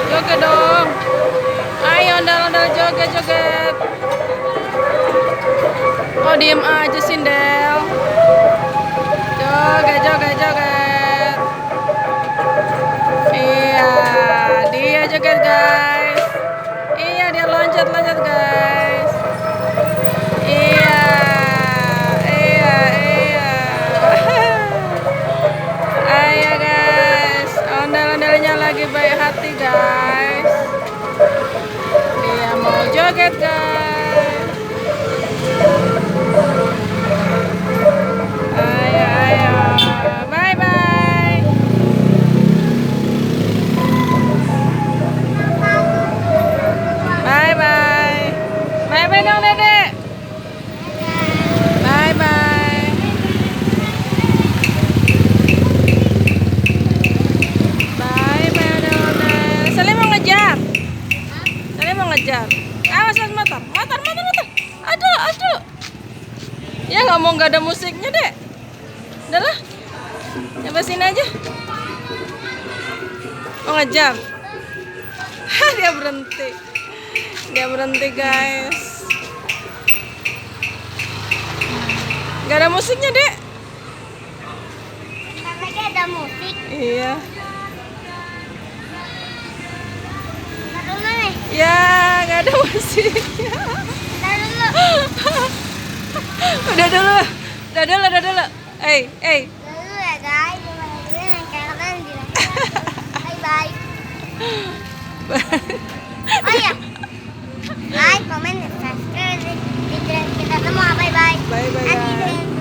Joget dong. Ayo ondel-ondel joget-joget. Oh diem aja Sindel. Joget, joget, joget. Iya, dia joget guys. Iya, dia loncat-loncat guys. Iya, iya, iya. Ayo guys, ondel-ondelnya lagi baik hati guys. Dia mau joget guys. Ayo, ayo. Bye bye. Bye bye. Bye bye dong Dedek. Bye bye. Bye bye dong. Salim mau ngejar. Salim mau ngejar. Awas motor. Motor, motor, motor. Aduh, aduh. Ya ngomong gak ada musiknya dek. Udah lah. Coba sini aja. Mau ngejar. Dia berhenti. Dia berhenti guys. Gak ada musiknya dek. Lagi ada musik. Iya. Taruh nih. Ya gak ada musiknya. Taruh dulu. Udah dulu. Udah dulu, udah dulu. Dulu ya guys. Coba dulu yang kalian bilang. Bye bye. Oh iya. Like, comment, dan subscribe. Kita semua bye bye. Bye bye guys.